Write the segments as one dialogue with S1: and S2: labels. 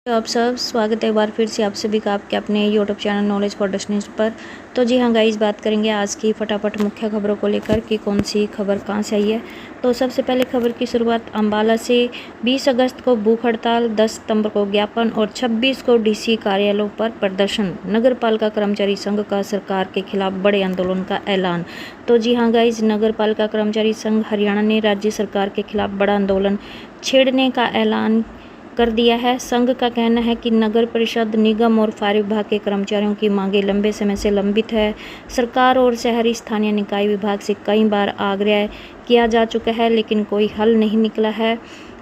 S1: तो आप सब स्वागत है एक बार फिर से आप सभी का आपके अपने YouTube channel knowledge for destination पर। तो जी हाँ गाइस, बात करेंगे आज की फटाफट मुख्य खबरों को लेकर कि कौन सी खबर कहाँ से आई है। तो सबसे पहले खबर की शुरुआत अम्बाला से। 20 अगस्त को भूख हड़ताल, 10 सितंबर को ज्ञापन और 26 को डीसी कार्यालयों पर प्रदर्शन। नगर पालिका कर्मचारी संघ का सरकार के खिलाफ बड़े आंदोलन का ऐलान। तो जी हाँ गाइस, नगर पालिका कर्मचारी संघ हरियाणा ने राज्य सरकार के खिलाफ बड़ा आंदोलन छेड़ने का ऐलान कर दिया है। संघ का कहना है कि नगर परिषद, निगम और फायर विभाग के कर्मचारियों की मांगें लंबे समय से लंबित है। सरकार और शहरी स्थानीय निकाय विभाग से कई बार आग्रह किया जा चुका है, लेकिन कोई हल नहीं निकला है।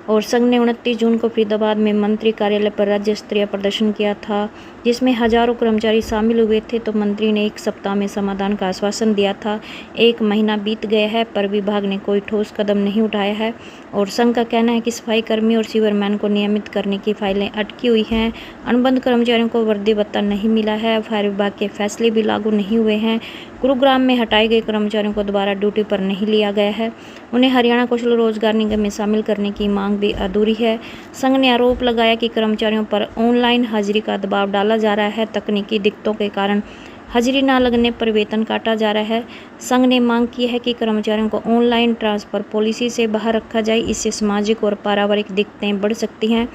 S1: और संघ ने 29 जून को फरीदाबाद में मंत्री कार्यालय पर राज्य स्तरीय प्रदर्शन किया था, जिसमें हजारों कर्मचारी शामिल हुए थे। तो मंत्री ने 1 सप्ताह में समाधान का आश्वासन दिया था। 1 महीना बीत गया है पर विभाग ने कोई ठोस कदम नहीं उठाया है। और संघ का कहना है कि सफाई कर्मी और सीवरमैन को नियमित करने की फाइलें अटकी हुई हैं। अनुबंध कर्मचारियों को वर्दी भत्ता नहीं मिला है। फायर विभाग के फैसले भी लागू नहीं हुए हैं। गुरुग्राम में हटाए गए कर्मचारियों को दोबारा ड्यूटी पर नहीं लिया गया है। उन्हें हरियाणा कौशल रोजगार निगम में शामिल करने की मांग भी अधूरी है। संघ ने आरोप लगाया कि कर्मचारियों पर ऑनलाइन हाजिरी का दबाव डाला जा रहा है। तकनीकी दिक्कतों के कारण हाजिरी न लगने पर वेतन काटा जा रहा है। संघ ने मांग की है कि कर्मचारियों को ऑनलाइन ट्रांसफर पॉलिसी से बाहर रखा जाए। इससे सामाजिक और पारिवारिक दिक्कतें बढ़ सकती हैं।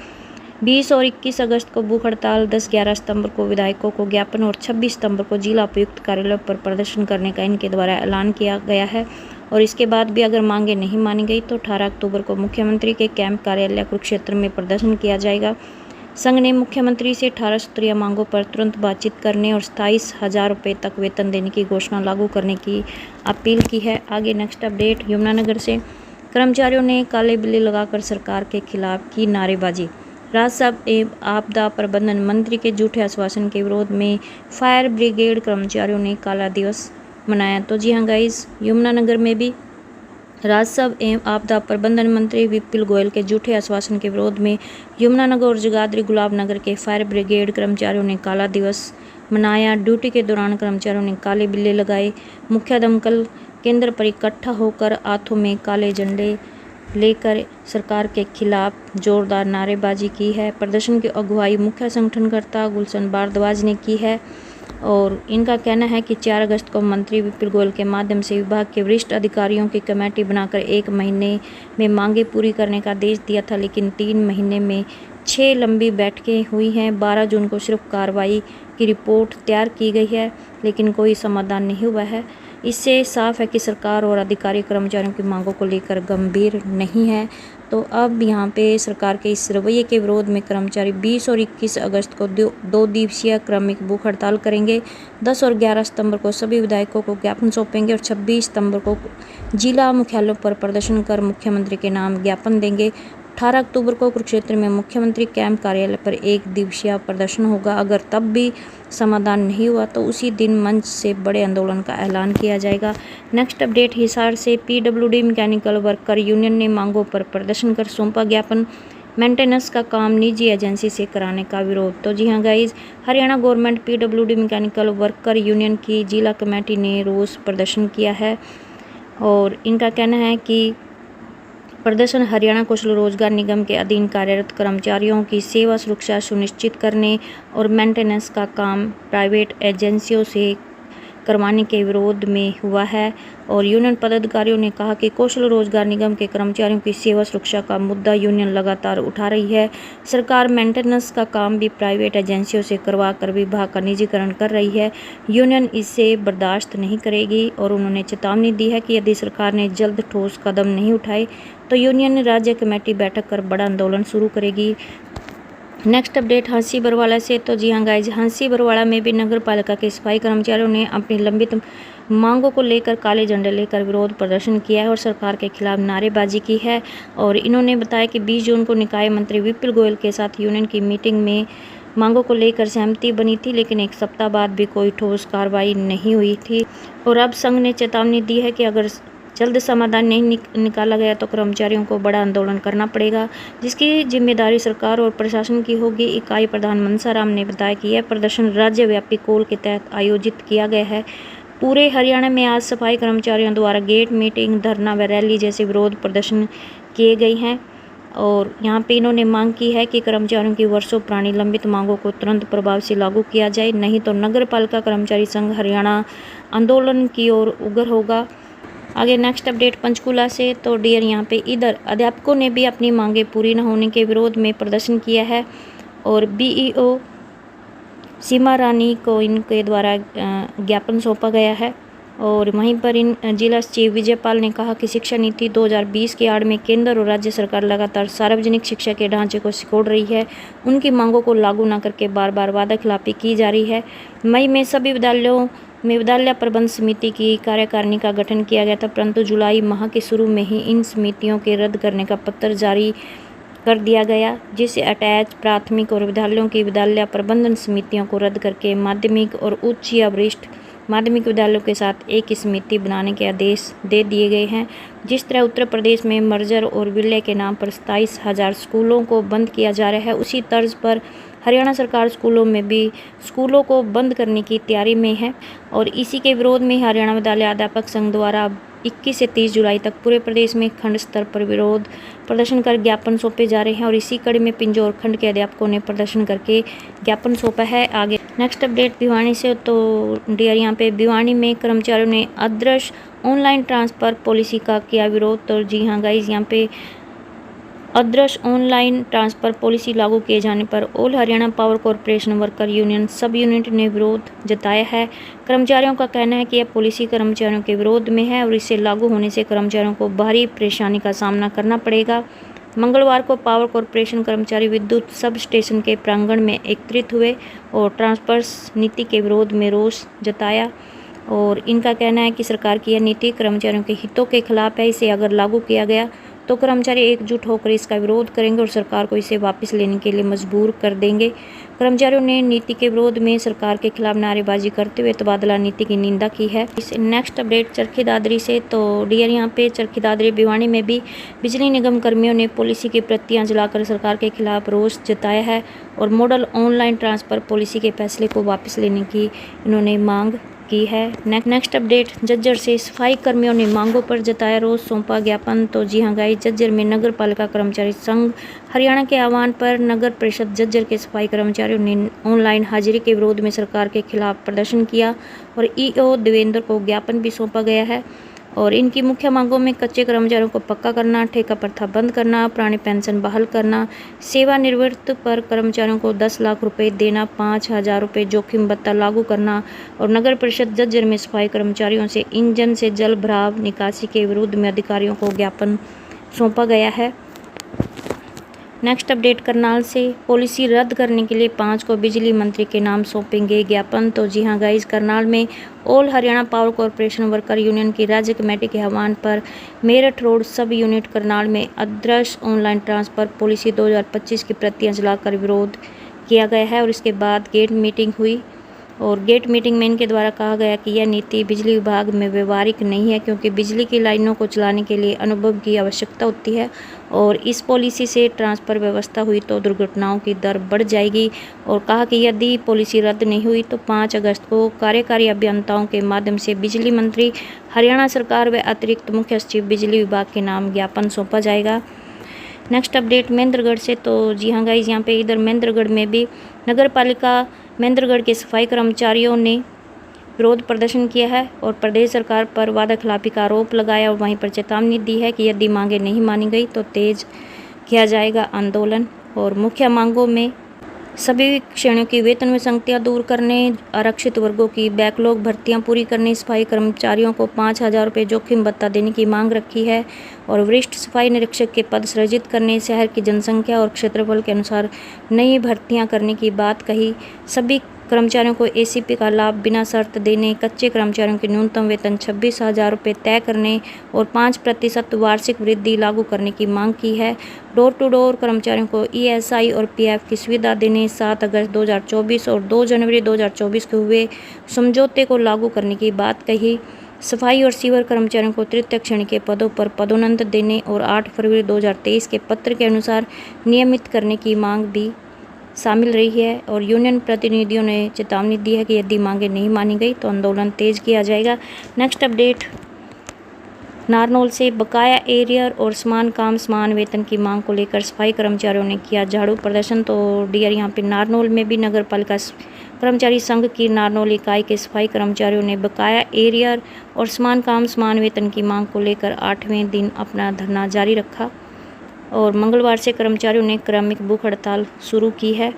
S1: 20 और 21 अगस्त को भूख हड़ताल, 10-11 सितंबर को विधायकों को ज्ञापन और 26 सितंबर को जिला उपायुक्त कार्यालय पर प्रदर्शन करने का इनके द्वारा ऐलान किया गया है। और इसके बाद भी अगर मांगे नहीं मानी गई तो 18 अक्टूबर को मुख्यमंत्री के कैंप कार्यालय कुरुक्षेत्र में प्रदर्शन किया जाएगा। संघ ने मुख्यमंत्री से 18 सूत्रीय मांगों पर तुरंत बातचीत करने और 27,000 रुपये तक वेतन देने की घोषणा लागू करने की अपील की है। आगे नेक्स्ट अपडेट यमुनानगर से। कर्मचारियों ने काले बिल्ले लगाकर सरकार के खिलाफ की नारेबाजी। राजस्व एवं आपदा प्रबंधन मंत्री के झूठे आश्वासन के विरोध में फायर ब्रिगेड कर्मचारियों ने काला दिवस मनाया। तो जी हाँ गाइस, यमुनानगर में भी राजस्व एवं आपदा प्रबंधन मंत्री विपुल गोयल के झूठे आश्वासन के विरोध में यमुनानगर और जगाधरी गुलाब नगर के फायर ब्रिगेड कर्मचारियों ने काला दिवस मनाया। ड्यूटी के दौरान कर्मचारियों ने काले बिल्ले लगाए। मुख्य दमकल केंद्र पर इकट्ठा होकर हाथों में काले झंडे लेकर सरकार के खिलाफ जोरदार नारेबाजी की है। प्रदर्शन की अगुवाई मुख्य संगठनकर्ता गुलशन भारद्वाज ने की है। और इनका कहना है कि 4 अगस्त को मंत्री विपुल गोयल के माध्यम से विभाग के वरिष्ठ अधिकारियों की कमेटी बनाकर 1 महीने में मांगे पूरी करने का आदेश दिया था, लेकिन 3 महीने में 6 लंबी बैठकें हुई हैं। 12 जून को सिर्फ कार्रवाई की रिपोर्ट तैयार की गई है, लेकिन कोई समाधान नहीं हुआ है। इससे साफ है कि सरकार और अधिकारी कर्मचारियों की मांगों को लेकर गंभीर नहीं है। तो अब यहाँ पे सरकार के इस रवैये के विरोध में कर्मचारी 20 और 21 अगस्त को 2 दिवसीय क्रमिक भूख हड़ताल करेंगे। 10 और 11 सितंबर को सभी विधायकों को ज्ञापन सौंपेंगे और 26 सितंबर को जिला मुख्यालयों पर प्रदर्शन कर मुख्यमंत्री के नाम ज्ञापन देंगे। 18 अक्टूबर को कुरुक्षेत्र में मुख्यमंत्री कैंप कार्यालय पर 1 दिवसीय प्रदर्शन होगा। अगर तब भी समाधान नहीं हुआ तो उसी दिन मंच से बड़े आंदोलन का ऐलान किया जाएगा। नेक्स्ट अपडेट हिसार से। पीडब्ल्यूडी मैकेनिकल वर्कर यूनियन ने मांगों पर प्रदर्शन कर सौंपा ज्ञापन। मेंटेनेंस का काम निजी एजेंसी से कराने का विरोध। तो जी हाँ guys, Haryana government PWD mechanical worker union की जिला कमेटी ने रोष प्रदर्शन किया है। और इनका कहना है कि प्रदर्शन हरियाणा कौशल रोजगार निगम के अधीन कार्यरत कर्मचारियों की सेवा सुरक्षा सुनिश्चित करने और मेंटेनेंस का काम प्राइवेट एजेंसियों से करवाने के विरोध में हुआ है। और यूनियन पदाधिकारियों ने कहा कि कौशल रोजगार निगम के कर्मचारियों की सेवा सुरक्षा का मुद्दा यूनियन लगातार उठा रही है। सरकार मेंटेनेंस का काम भी प्राइवेट एजेंसियों से करवा कर विभाग का निजीकरण कर रही है। यूनियन इसे बर्दाश्त नहीं करेगी और उन्होंने चेतावनी दी है कि यदि सरकार ने जल्द ठोस कदम नहीं उठाए तो यूनियन राज्य कमेटी बैठक कर बड़ा आंदोलन शुरू करेगी। नेक्स्ट अपडेट हंसी बरवाड़ा से। तो जी हाँ गाइज, हंसी बरवाड़ा में भी नगर पालिका के सफाई कर्मचारियों ने अपनी लंबित मांगों को लेकर काले झंडे लेकर विरोध प्रदर्शन किया है और सरकार के खिलाफ नारेबाजी की है। और इन्होंने बताया कि 20 जून को निकाय मंत्री विपुल गोयल के साथ यूनियन की मीटिंग में मांगों को लेकर सहमति बनी थी, लेकिन 1 सप्ताह बाद भी कोई ठोस कार्रवाई नहीं हुई थी। और अब संघ ने चेतावनी दी है कि अगर जल्द समाधान नहीं निकाला गया तो कर्मचारियों को बड़ा आंदोलन करना पड़ेगा, जिसकी जिम्मेदारी सरकार और प्रशासन की होगी। इकाई प्रधान मनसाराम ने बताया कि यह प्रदर्शन राज्यव्यापी कॉल के तहत आयोजित किया गया है। पूरे हरियाणा में आज सफाई कर्मचारियों द्वारा गेट मीटिंग, धरना व रैली जैसे विरोध प्रदर्शन किए गए हैं। और यहाँ पे इन्होंने मांग की है कि कर्मचारियों की वर्षों पुरानी लंबित मांगों को तुरंत प्रभाव से लागू किया जाए, नहीं तो नगर पालिका कर्मचारी संघ हरियाणा आंदोलन की ओर उग्र होगा। आगे नेक्स्ट अपडेट पंचकूला से, तो डियर यहाँ पे इधर अध्यापकों ने भी अपनी मांगें पूरी न होने के विरोध में प्रदर्शन किया है और बीईओ सीमा रानी को इनके द्वारा ज्ञापन सौंपा गया है। और वहीं पर इन जिला सचिव विजयपाल ने कहा कि शिक्षा नीति 2020 की आड़ में केंद्र और राज्य सरकार लगातार सार्वजनिक शिक्षा के ढांचे को सिकोड़ रही है, उनकी मांगों को लागू न करके बार बार वादा खिलाफी की जा रही है। मई में सभी विद्यालयों में विद्यालय प्रबंध समिति की कार्यकारिणी का गठन किया गया था, परंतु जुलाई माह के शुरू में ही इन समितियों के रद्द करने का पत्र जारी कर दिया गया, जिससे अटैच प्राथमिक और विद्यालयों की विद्यालय प्रबंधन समितियों को रद्द करके माध्यमिक और उच्च या वरिष्ठ माध्यमिक विद्यालयों के साथ एक समिति बनाने के आदेश दे दिए गए हैं। जिस तरह उत्तर प्रदेश में मर्जर और विलय के नाम पर 27,000 स्कूलों को बंद किया जा रहा है, उसी तर्ज पर हरियाणा सरकार स्कूलों में भी स्कूलों को बंद करने की तैयारी में है। और इसी के विरोध में हरियाणा विद्यालय अध्यापक संघ द्वारा 21 से 30 जुलाई तक पूरे प्रदेश में खंड स्तर पर विरोध प्रदर्शन कर ज्ञापन सौंपे जा रहे हैं। और इसी कड़ी में पिंजौर खंड के अध्यापकों ने प्रदर्शन करके ज्ञापन सौंपा है। आगे नेक्स्ट अपडेट भिवानी से, तो डियर यहाँ पे भिवानी में कर्मचारियों ने आदर्श ऑनलाइन ट्रांसफ़र पॉलिसी का किया विरोध। तो जी हाँ गाइज, यहाँ पे आदर्श ऑनलाइन ट्रांसफ़र पॉलिसी लागू किए जाने पर all Haryana power corporation worker union सब यूनिट ने विरोध जताया है। कर्मचारियों का कहना है कि यह पॉलिसी कर्मचारियों के विरोध में है और इससे लागू होने से कर्मचारियों को भारी परेशानी का सामना करना पड़ेगा। मंगलवार को पावर कॉरपोरेशन कर्मचारी विद्युत सब स्टेशन के प्रांगण में एकत्रित हुए और ट्रांसफ़र नीति के विरोध में रोष जताया। और इनका कहना है कि सरकार की यह नीति कर्मचारियों के हितों के खिलाफ है। इसे अगर लागू किया गया तो कर्मचारी एकजुट होकर इसका विरोध करेंगे और सरकार को इसे वापस लेने के लिए मजबूर कर देंगे। कर्मचारियों ने नीति के विरोध में सरकार के खिलाफ नारेबाजी करते हुए तबादला नीति की निंदा की है। इस नेक्स्ट अपडेट चरखी दादरी से, तो डियर यहाँ पे चरखी दादरी भिवानी में भी बिजली निगम कर्मियों ने पॉलिसी की प्रतियां जलाकर सरकार के खिलाफ रोष जताया है और मॉडल ऑनलाइन ट्रांसफ़र पॉलिसी के फैसले को वापस लेने की इन्होंने मांग की है। नेक्स्ट अपडेट जज्जर से, सफाई कर्मियों ने मांगों पर जताया रोष, सौंपा ज्ञापन। तो जी हाँ गाइस, जज्जर में नगर पालिका कर्मचारी संघ हरियाणा के आह्वान पर नगर परिषद जज्जर के सफाई कर्मचारियों ने ऑनलाइन हाजिरी के विरोध में सरकार के खिलाफ प्रदर्शन किया और ईओ देवेंद्र को ज्ञापन भी सौंपा गया है। और इनकी मुख्य मांगों में कच्चे कर्मचारियों को पक्का करना, ठेका प्रथा बंद करना, पुरानी पेंशन बहाल करना, सेवानिवृत्त पर कर्मचारियों को 10 लाख रुपए देना, 5,000 रुपये जोखिम भत्ता लागू करना और नगर परिषद जज्जर में सफाई कर्मचारियों से इंजन से जल भराव निकासी के विरुद्ध में अधिकारियों को ज्ञापन सौंपा गया है। नेक्स्ट अपडेट करनाल से, पॉलिसी रद्द करने के लिए 5 को बिजली मंत्री के नाम सौंपेंगे ज्ञापन। तो जी हाँ गाइज, करनाल में all Haryana power corporation worker union की राज्य कमेटी के आह्वान पर मेरठ रोड सब यूनिट करनाल में आदर्श ऑनलाइन ट्रांसफ़र पॉलिसी 2025 की प्रतियां जलाकर विरोध किया गया है। और इसके बाद गेट मीटिंग हुई और गेट मीटिंग में इनके द्वारा कहा गया कि यह नीति बिजली विभाग में व्यवहारिक नहीं है, क्योंकि बिजली की लाइनों को चलाने के लिए अनुभव की आवश्यकता होती है और इस पॉलिसी से ट्रांसफ़र व्यवस्था हुई तो दुर्घटनाओं की दर बढ़ जाएगी। और कहा कि यदि पॉलिसी रद्द नहीं हुई तो 5 अगस्त को कार्यकारी अभियंताओं के माध्यम से बिजली मंत्री, हरियाणा सरकार व अतिरिक्त मुख्य सचिव बिजली विभाग के नाम ज्ञापन सौंपा जाएगा। नेक्स्ट अपडेट महेंद्रगढ़ से, तो जी हाँ गाइज, यहाँ पे इधर महेंद्रगढ़ में भी नगर पालिका महेंद्रगढ़ के सफाई कर्मचारियों ने विरोध प्रदर्शन किया है और प्रदेश सरकार पर वादा खिलाफी का आरोप लगाया और वहीं पर चेतावनी दी है कि यदि मांगें नहीं मानी गई तो तेज किया जाएगा आंदोलन। और मुख्य मांगों में सभी श्रेणियों की वेतन विसंगतियां दूर करने, आरक्षित वर्गों की बैकलॉग भर्तियां पूरी करने, सफाई कर्मचारियों को 5,000 रुपये जोखिम भत्ता देने की मांग रखी है और वरिष्ठ सफाई निरीक्षक के पद सृजित करने, शहर की जनसंख्या और क्षेत्रफल के अनुसार नई भर्तियां करने की बात कही। सभी कर्मचारियों को एसीपी का लाभ बिना शर्त देने, कच्चे कर्मचारियों की न्यूनतम वेतन 26,000 रुपये तय करने और 5% वार्षिक वृद्धि लागू करने की मांग की है। डोर टू डोर कर्मचारियों को ईएसआई और पीएफ की सुविधा देने, 7 अगस्त 2024 और 2 जनवरी 2024 के हुए समझौते को लागू करने की बात कही। सफाई और सीवर कर्मचारियों को तृतीय श्रेणी के पदों पर पदोन्नत देने और 8 फरवरी 2023 के पत्र के अनुसार नियमित करने की मांग भी शामिल रही है। और यूनियन प्रतिनिधियों ने चेतावनी दी है कि यदि मांगें नहीं मानी गई तो आंदोलन तेज किया जाएगा। नेक्स्ट अपडेट नारनौल से बकाया एरियर और समान वेतन की मांग को लेकर सफाई कर्मचारियों ने किया झाड़ू प्रदर्शन। तो डियर यहाँ पे नारनौल में भी नगर पालिका कर्मचारी संघ की नारनौल इकाई के सफाई कर्मचारियों ने बकाया एरियर और समान वेतन की मांग को लेकर 8वें दिन अपना धरना जारी रखा और मंगलवार से कर्मचारियों ने क्रमिक भूख हड़ताल शुरू की है।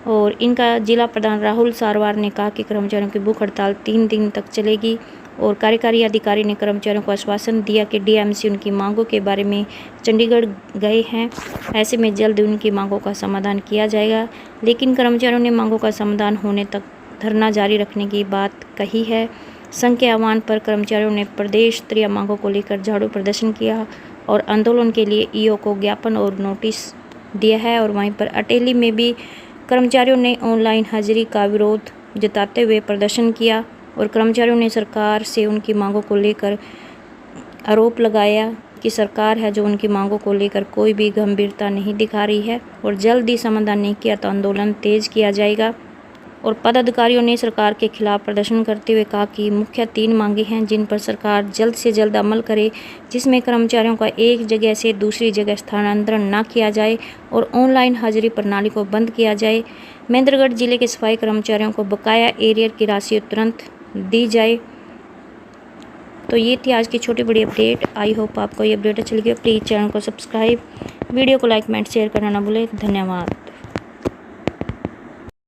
S1: और इनका जिला प्रधान राहुल सारवार ने कहा कि कर्मचारियों की भूख हड़ताल 3 दिन तक चलेगी और कार्यकारी अधिकारी ने कर्मचारियों को आश्वासन दिया कि डीएमसी उनकी मांगों के बारे में चंडीगढ़ गए हैं, ऐसे में जल्द उनकी मांगों का समाधान किया जाएगा। लेकिन कर्मचारियों ने मांगों का समाधान होने तक धरना जारी रखने की बात कही है। संघ के आह्वान पर कर्मचारियों ने प्रदेश स्तरीय मांगों को लेकर झाड़ू प्रदर्शन किया और आंदोलन के लिए ईओ को ज्ञापन और नोटिस दिया है। और वहीं पर अटेली में भी कर्मचारियों ने ऑनलाइन हाजिरी का विरोध जताते हुए प्रदर्शन किया और कर्मचारियों ने सरकार से उनकी मांगों को लेकर आरोप लगाया कि सरकार है जो उनकी मांगों को लेकर कोई भी गंभीरता नहीं दिखा रही है और जल्द ही समाधान नहीं किया तो आंदोलन तेज किया जाएगा। और पदाधिकारियों ने सरकार के खिलाफ प्रदर्शन करते हुए कहा कि मुख्य 3 मांगे हैं जिन पर सरकार जल्द से जल्द अमल करे, जिसमें कर्मचारियों का एक जगह से दूसरी जगह स्थानांतरण न किया जाए और ऑनलाइन हाजिरी प्रणाली को बंद किया जाए। महेंद्रगढ़ जिले के सफाई कर्मचारियों को बकाया एरियर की राशि तुरंत दी जाए। तो ये थी आज की छोटी बड़ी अपडेट। आई होप आपको ये अपडेट अच्छी लगी। प्लीज़ चैनल को सब्सक्राइब, वीडियो को लाइक कमेंट शेयर करना ना भूलें। धन्यवाद।